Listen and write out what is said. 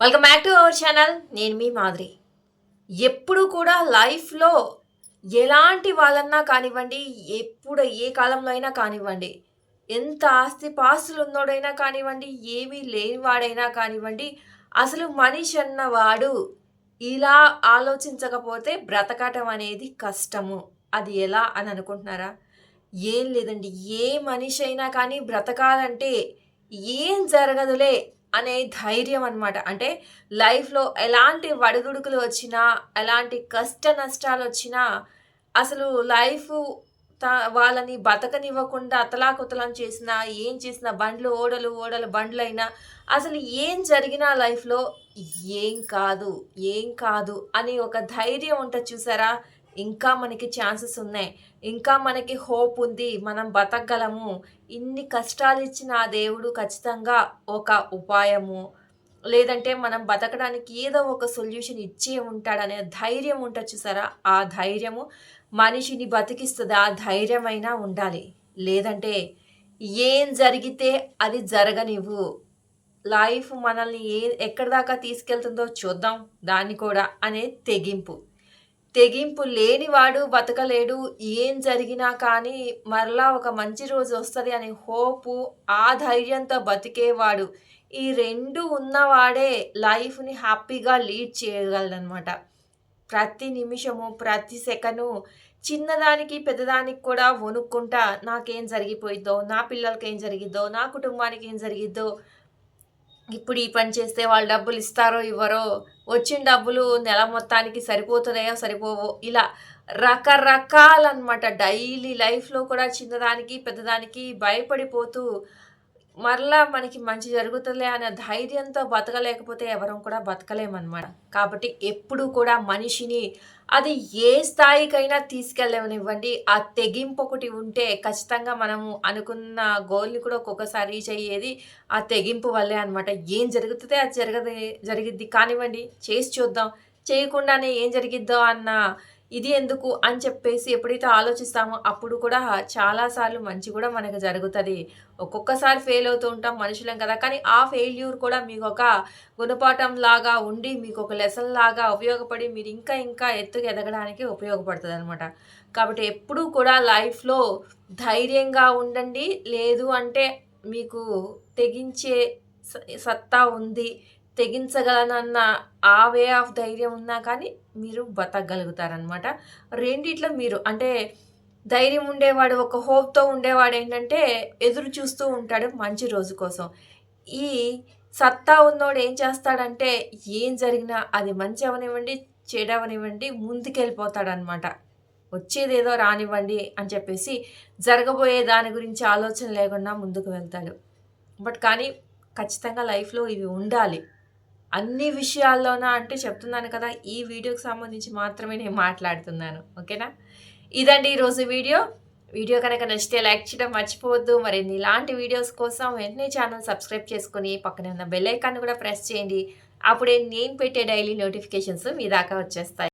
Welcome back to our channel. నేను మీ మాదిరి. ఎప్పుడు కూడా లైఫ్‌లో ఎలాంటి వాళ్ళన్నా కానివ్వండి, ఎప్పుడు ఏ కాలంలో అయినా కానివ్వండి, ఎంత ఆస్తిపాస్తులున్నోడైనా కానివ్వండి, ఏమీ లేనివాడైనా కానివ్వండి, అసలు మనిషి అన్నవాడు ఇలా ఆలోచించకపోతే బ్రతకటం అనేది కష్టము. అది ఎలా అని అనుకుంటున్నారా? ఏం లేదండి. ఏ మనిషైనా కానీ బ్రతకాలంటే ఏం జరగదులే అనే ధైర్యం అనమాట. అంటే లైఫ్‌లో ఎలాంటి ఒడిదుడుకులు వచ్చినా, ఎలాంటి కష్ట నష్టాలొచ్చినా, అసలు లైఫు త వాళ్ళని బతకనివ్వకుండా అతలాకుతలం చేసినా, ఏం చేసినా బండ్లు ఓడలు, ఓడలు బండ్లయినా, అసలు ఏం జరిగినా లైఫ్‌లో ఏం కాదు, ఏం కాదు అని ఒక ధైర్యం ఉంటది చూసారా? ఇంకా మనకి ఛాన్సెస్ ఉన్నాయి. ఇంకా మనకి హోప్ ఉంది. మనం బతకగలము. ఇన్ని కష్టాలిచ్చిన ఆ దేవుడు ఖచ్చితంగా ఒక ఉపాయము, లేదంటే మనం బతకడానికి ఏదో ఒక సొల్యూషన్ ఇచ్చే ఉంటాడనే ధైర్యం ఉంటది చూసారా? ఆ ధైర్యము మనిషిని బతికిస్తది. ఆ ధైర్యమైనా ఉండాలి. లేదంటే ఏం జరిగితే అది జరగనివ్వు. లైఫ్ మనల్ని ఎక్కడి దాకా తీసుకెళ్తుందో చూద్దాం దాన్ని కూడా అనే తెగింపు. తెగింపు లేనివాడు బతకలేడు. ఏం జరిగినా కానీ మరలా ఒక మంచి రోజు వస్తది అనే హోపు, ఆ ధైర్యంతో బతికేవాడు. ఈ 2 ఉన్నవాడే లైఫ్‌ని హ్యాపీగా లీడ్ చేయగలడనమాట. ప్రతి నిమిషము, ప్రతి సెకను చిన్నదానికి, పెద్దదానికి కూడా వణుక్కుంటా నాకేం జరిగిపోయిద్దో, నా పిల్లలకేం జరిగిద్దో, నా కుటుంబానికి ఏం జరిగిద్దో, ఇప్పుడు ఈ పని చేస్తే వాళ్ళు డబ్బులిస్తారో, ఇవ్వరో, వచ్చిన డబ్బులు నెల మొత్తానికి సరిపోతున్నాయో, సరిపోవో ఇలా రకరకాలనమాట. డైలీ లైఫ్‌లో కూడా చిన్నదానికి, పెద్దదానికి భయపడిపోతూ మరలా మనకి మంచి జరుగుతదిలే అనే ధైర్యంతో బతకలేకపోతే ఎవరం కూడా బతకలేమనమాట. కాబట్టి ఎప్పుడూ కూడా మనిషిని అది ఏ స్థాయికైనా తీసుకెళ్ళనివ్వండి. ఆ తెగింపు ఒకటి ఉంటే ఖచ్చితంగా మనము అనుకున్న గోల్‌ని కూడా ఒక్కొక్కసారి రీచ్ అయ్యేది ఆ తెగింపు వల్లే అనమాట. ఏం జరుగుతదో అది జరిగిద్ది కానివ్వండి, చేసి చూద్దాం. చేయకుండానే ఏం జరిగిద్దో అన్న ఇది ఎందుకు అని చెప్పేసి ఎప్పుడైతే ఆలోచిస్తామో అప్పుడు కూడా చాలా సార్లు మంచి కూడా మనకు జరుగుతది. ఒక్కొక్కసారి ఫెయిల్ అవుతూ ఉంటాం మనుషులం కదా! కానీ ఆ ఫెయిల్యూర్ కూడా మీకొక గుణపాఠంలాగా ఉండి, మీకొక లెసన్‌లాగా ఉపయోగపడి మీరు ఇంకా ఇంకా ఎత్తుకు ఎదగడానికి ఉపయోగపడతదనమాట. కాబట్టి ఎప్పుడూ కూడా లైఫ్‌లో ధైర్యంగా ఉండండి. లేదు అంటే మీకు తెగించే స సత్తా ఉంది. తెగించగలనన్న ఆ వే ఆఫ్ ధైర్యం ఉన్నా కానీ మీరు బతకగలుగుతారనమాట. రెండిట్లో మీరు అంటే ధైర్యం ఉండేవాడు ఒక హోప్‌తో ఉండేవాడేంటంటే ఎదురు చూస్తూ ఉంటాడు మంచి రోజు కోసం. ఈ సత్తా ఉన్నోడు ఏం చేస్తాడంటే ఏం జరిగినా అది మంచి అవ్వనివ్వండి, చెడు అవ్వనివ్వండి ముందుకెళ్ళిపోతాడనమాట. వచ్చేదేదో రానివ్వండి అని చెప్పేసి జరగబోయే దాని గురించి ఆలోచన లేకుండా ముందుకు వెళ్తాడు. కానీ ఖచ్చితంగా లైఫ్‌లో ఇవి ఉండాలి. అన్ని విషయాల్లోనా అంటే చెప్తున్నాను కదా! ఈ వీడియోకి సంబంధించి మాత్రమే నేను మాట్లాడుతున్నాను. ఓకేనా? ఇదండి ఈరోజు వీడియో. వీడియో కనుక నచ్చితే లైక్ చేయడం మర్చిపోవద్దు. మరిన్ని ఇలాంటి వీడియోస్ కోసం వెంటనే ఛానెల్ సబ్స్క్రైబ్ చేసుకొని పక్కనే ఉన్న బెల్ ఐకాన్‌ని కూడా ప్రెస్ చేయండి. అప్పుడే నేను పెట్టే డైలీ నోటిఫికేషన్స్ మీ దాకా వచ్చేస్తాయి.